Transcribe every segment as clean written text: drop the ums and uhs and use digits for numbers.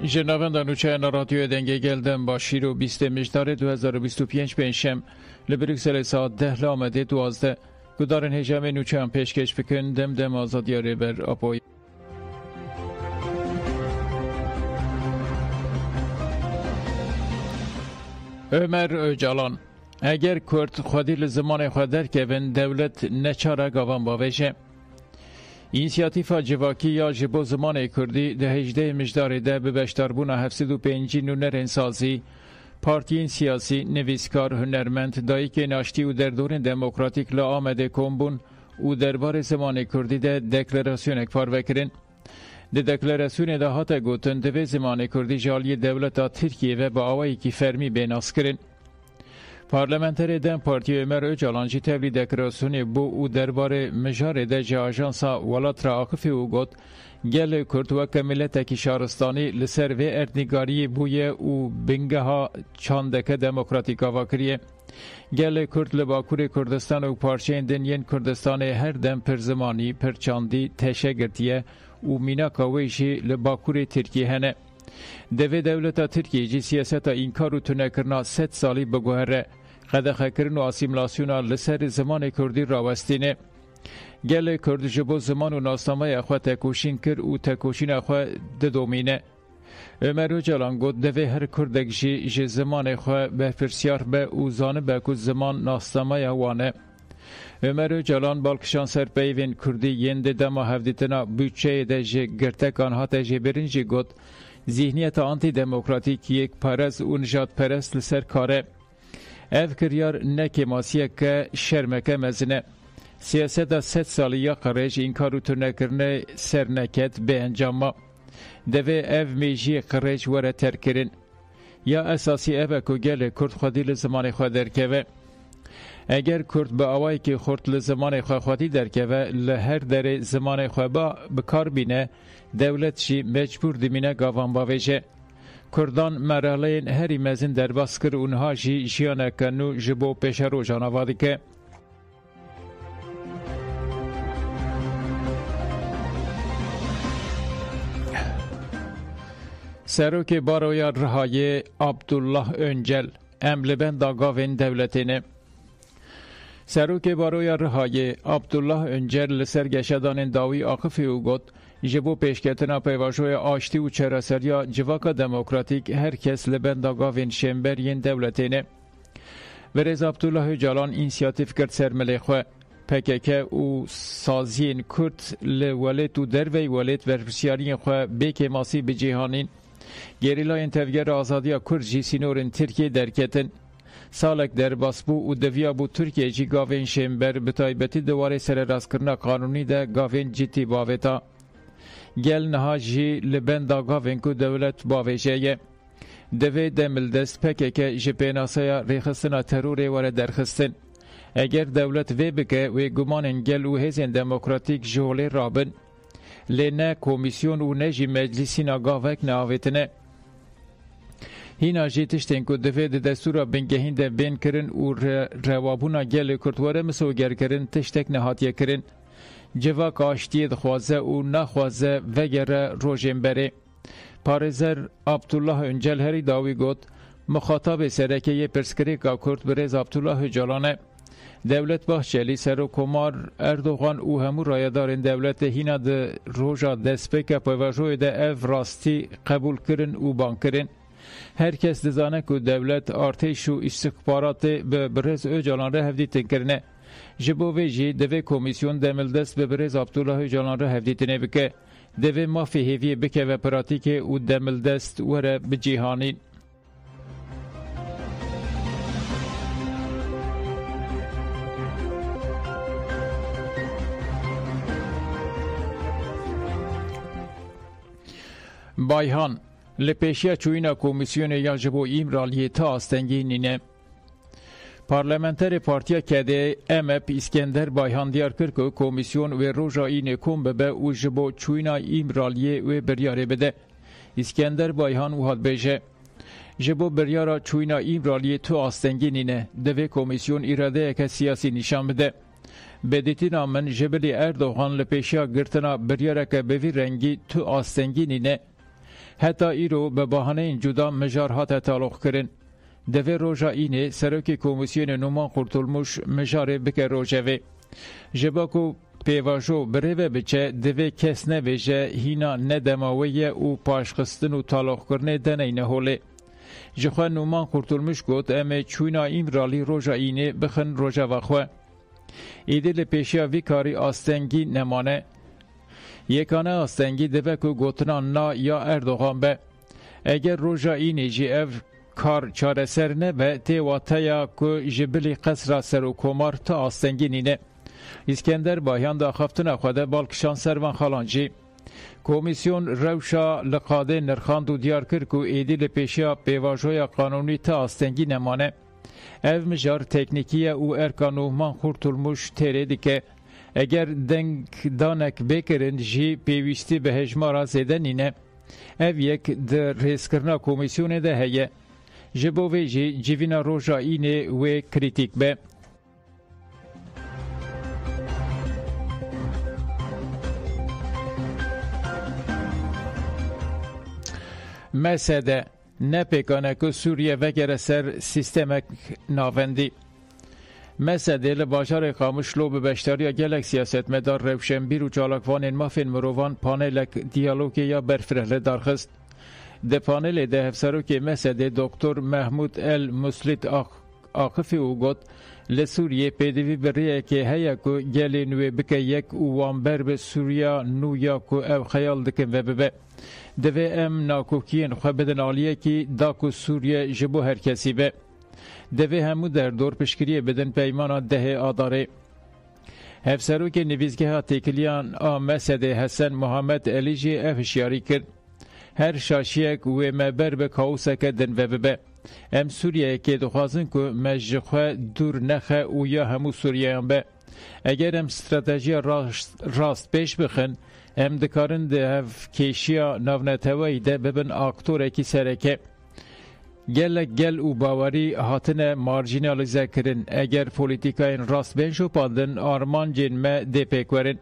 جنابندان نوچه رادیو دنگه گلدن با شیر و 20 مجدار 2025 پنجشنبه لبریکسل ساعت 10 آمده 12 گدارن هجام نوچه هم پیشکش بکن دم آزادیاره بر اپوی. عمر اوجالان اگر کرد خودی لزمان خود در که بین دولت نچاره گاوان باوشه اینسیاتیفا جواکی یا جبو زمان کردی ده 18 مجدار ده به بشتاربون 705 نونر انسازی پارتیین سیاسی نویسکار هنرمند دایی که ناشتی و در دورن دموکراتیک لا آمده کمبون و دربار زمان کردی ده دکلراسیون اکفار وکرین ده دکلراسیون ده هاتا گوتن ده زمان کردی جالی دولتا ترکیه و با آوائی که فرمی بیناس کرن پارلمانتر دم پارتی عمر اوجالانجی تبلی دکلراسیون بو و درباره مجار ده جه آژانسا ولات را آقفی و گوت گل کرد و کمیلت شهرستانی لسر و اردنگاری بویه و بنگه ها چاندکه دموکراتیکا واکریه گل کرد لباکور کردستان و پارچه دنین کردستان هر دم پر زمانی پر چاندی تشگرتیه و مینا کاویشی لباکور ترکیه هنه دوی دولتا ترکیه جی سیاستا این کارو تونه کرنا 100 سالی بگوهره قدخه کرن و آسیملاسیونا لسر زمان کردی راوستینه گل کرد جبو زمان و ناسنامه اخواه تکوشین کر و تکوشین اخواه ددومینه عمر اوجالان گود دوی هر کردک جی زمان اخواه به فرسیار به و زانه به کود زمان ناسنامه وانه عمر اوجالان بالکشان سر پیوین کردی ینده دما هفدیتنا بودچه ده جی گرتک آنها ده جی برنجی گود ذهنیت آنتی دموکراتیک یک پرست و نجات پرست لسر کاره اف کریار نکی ماسیه که شرمکه مزنه سیاست 100 سالی یا قریج این کارو ترنه کرنه سر نکت به انجام دوی اف میجی قریج وره تر کرن یا اساسی اف که گل کرد خودی لزمان خود درکوه اگر کرد به آوائی که خورد لزمان خودی درکوه لهر در زمان خود با بکار بینه دولت شی مجبور دمینه گاوان باویجه کردان مرحله هری مزین در باسکر اونها جی جیانه کنو جبو پیش رو جانوادی که سروک باروی رهای عبدالله öncal املبن داگاوین دولتینه سروک باروی رهای عبدالله öncal لسر گشدان داوی آقفی او گد جبو پیشکتنا پیواشوی آشتی و چراسریا جواکا دموکراتیک هر کس لبن داگاوین شمبرین دولتینه ورز عبدالله اوجالان اینسیاتیف کرد سرملی خواه پکک و سازین کرد لولت و دروی ولت ورپسیارین خواه بیک ماسی بجیهانین گریلای تفگر آزادی کرد جی سینورن ترکیه درکتن سالک در باسبو و دویا بو ترکیه جی گاوین شمبر بتایبتی دواره سر راستکرنا قانونی ده گاوین جیتی باویتا گل نها جی لبن دا گاوین کو دولت باویجه دوی دمل دست پکک جی پیناسایا ریخستنا تروری وره درخستن اگر دولت وی بکه وی گمان گل و هزین دموکراتیک جولی رابن لینه کمیسیون و نجی مجلسینا گاوک ناویتنه هینا جی تشتین که دوی ده دستورا بنگهین ده بین کرن و روابونا گل کردواره مسوگر کرن تشتک نهاتیه کرن جواک آشتی دخوازه و نخوازه وگره روژین بره پارزر عبدالله öncal هری داوی گوت مخاطب سرکه یه پرسکریکا کرد برز عبدالله اوجالانه دولت باحچلی سر و کمار اردوغان او همو رایدارین دولت هینا ده روژا دسپک پیوژوی ده اف راستی قبول کرن و بان کرن هر کس دزانه که دولت ارتش و استخبارات به برز اوجالان را هفدیتن کرنه جبو ویجی دوی کمیسیون دمل دست به برز عبدالله اوجالان را هفدیتنه بکه دوی مافی هیوی بکه و پراتیک و دمل دست وره بجیهانین بایهان لپیشیا چوینا کمیسیون یا جبو ایمرالیه تا آستنگی نینه پارلمانتر پارتیا کده امپ اسکندر بایهان دیار کرد که کمیسیون و روژا این کم ببه و جبو چوینا ایمرالیه و بریاره بده اسکندر بایهان و حال بیشه جبو بریارا چوینا ایمرالیه تو آستنگی نینه دوی کمیسیون اراده که سیاسی نشان بده بدیتی نامن جبلی اردوغان لپیشیا گرتنا بریاره که بوی رنگی تو آستنگی نینه حتی ایرو به بهانه این جدا مجار هات تعلق کرن. دوی روژا اینه سرکی کمیسیون نومان قرطلموش مجاره بکه روژه جباکو پیواجو بریوه بچه دوی کس نویجه هینا ندماویه او پاشخستن و تعلق کرنه دنینه هوله. جخواه نومان قرطلموش گوت امه چوینا ایمرالی روژا اینه بخن روژا وخواه. ایده لپیشیا وی کاری آستنگی نمانه. یکانه آستنگی دوه که گوتنان نا یا اردوغان به. اگر روژا اینه جی اف کار چاره سر نه و تیواتایا که جبلی قصر سر و کمار تا آستنگی نینه. اسکندر باهیان دا خفتن خواده بالکشان سروان خالانجی. کمیسیون روشا لقاده نرخاند و دیار کرد که ایدی لپیشیا پیواجوی قانونی تا آستنگی نمانه. او مجار تکنیکیه او ارکانو من خورتولموش تیره دیگه اگر دنگ دانک بکرن جی پیوستی به هجمارا زیده نینه. او یک در ریس کرنا کمیسیون ده هیه. جبوه جی جیوینا روژا اینه و کریتیک به. مسده نپیکانه که سوریه وگره سر سیستمک ناوندی. مسده لباجار خاموش لو به بشتاری گلک سیاست مدار روشنبیر و جالکوان مافین مروان پانلک دیالوگی یا برفرهله دارخست. ده پانل ده هفسرو که مسده دکتر محمود المسلط آقفی او گوت لسوریه پیدوی بریه که هیا که گلی نوی بکه یک اوانبر به سوریا نویا که او خیال دکن و ببه. دوی ام ناکوکین خواه بدن آلیه که داکو سوریه جبو هر کسی به. دوی همو در دور پشکریه بدن پیمانا ده آداره. هفسرو که نویزگه ها تکلیان مسده حسن محمد علیجی افشیاری کرد. هر شاشیک و مبر به کاوسک دن و ببه. ام سوریه که دخوازن که مجخواه دور نخه و یا همو سوریه هم به. اگر ام استراتژی راست پیش بخن ام دکارن ده هف کشیا نونتوایی ده ببن آکتوره کی سرکه. گل و باوری هاتن مارجینالیزه کرن اگر پولیتیکاین راست بینشو پاندن آرمان جن ما ده پیکورن.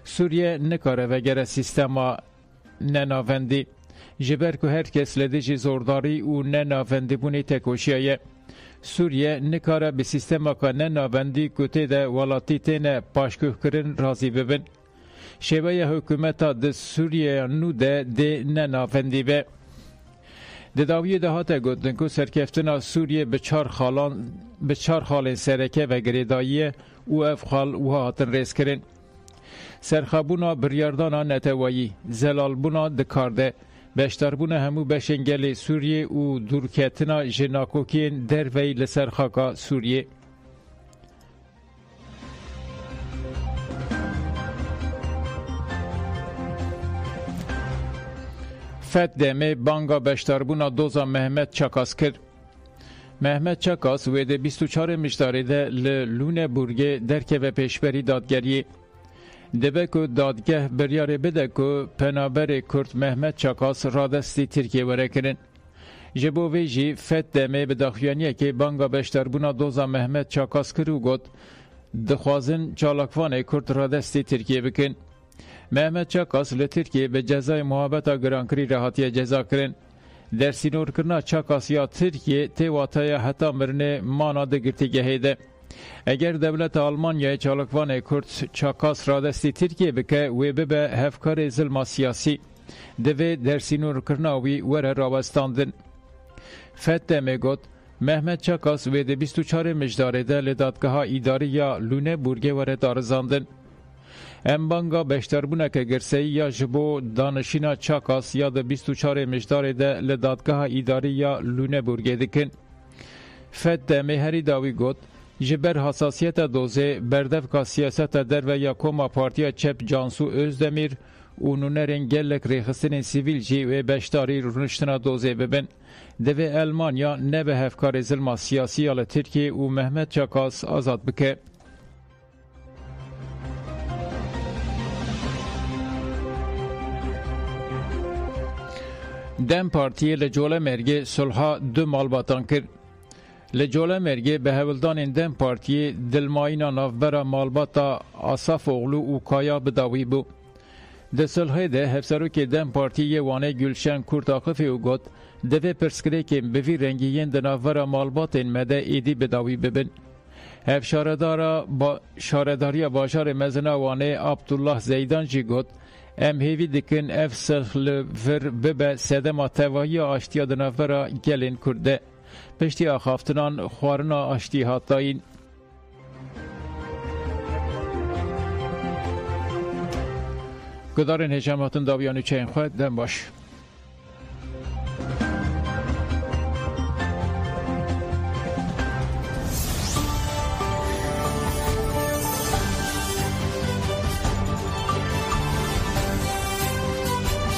سوریه نکاره وگره سیستما نناوندی. جبر که هر کس لدیجی زورداری و نناوندی بونی تکوشیه. سوریه نکاره به سیستما که نناوندی کته ده ولاتی تینه پاشکوه کرن رازی ببن. شبه حکومتا ده سوریه نو ده نناوندی به. ده داویه ده هاته گوتن که سرکفتنا سوریه به چار خال سرکه و گریداییه او افخال و هاتن ریس کرن. سرخابونا بریاردانا نتوایی، زلالبونا دکارده، بشتربونا همو بشنگل سوریه و دورکتنا جناکوکین دروی لسرخاکا سوریه. فت دمه بانگا بشتربونا دوزا محمد چاکاس کرد. محمد چاکاس ویده 24 مشداری ده لونه بورگه درکه و پیشبری دادگریه. دبه که دادگه بریاره بده که پنابر کرد محمد چاکاس رادستی ترکیه وره کرن. جبو ویجی فت دمه به داخیانیه که بانگا بشتربونا دوزا محمد چاکاس کرو گد دخوازن چالاکوان کرد رادستی ترکیه بکن. محمد چاکاس لترکیه به جزای محابطه گرانکری راحتی جزا کرن. در سینور کرنا چاکاس یا ترکیه تیواتای حتی مرنه مانا دگرتیگه هیده. اگر دولت آلمانیا چالکوان کرد چاکاس را دستی ترکیه بکه و به هفکار ظلم سیاسی دوی در سینور کرناوی وره راوستاندن. فته میگوت محمد چاکاس و ده 24 مجداره ده لدادگاه ایداری یا لونه بورگه وره دارزاندن. ام بانگا بشتربونه که گرسی یا جبو دانشینا چاکاس یا ده 24 مجداره ده لدادگاه ایداری یا لونه بورگه دکن. فته مهری داوی گوت جبر حساسیت دوزه بردف که سیاست در و یا کوما پارتیا چپ جانسو özdemir اونونرین گلک ریخستن سیویل جی و بشتاری رونشتنا دوزه ببن دوی المانیا نه به هفکار ظلم سیاسی آل ترکیه و محمد چاکاس آزاد بکه. دم پارتی لجوله مرگه صلحا دو مالباتان کرد. لجوله مرگه به هولدان دم پارتی دلماینا نافبرا مالباتا آصاف اغلو و کایا بداوی بو. ده سالهای ده هفسروک دم پارتی وانه گلشن کورت آقفی و گوت دوه پرسکره که بوی رنگیین دناورا مالباتین مده ایدی بداوی ببن. هف شارداری باشار مزنا وانه عبدالله زیدان جی گوت ام هیوی دکن اف سلفر ببه سدما تواهی آشتیا دناورا گلین کرده. پشتی آخافتنان خوارنا آشتی هاتاین. گدارن هجماتن داویانو چین خود دم باش.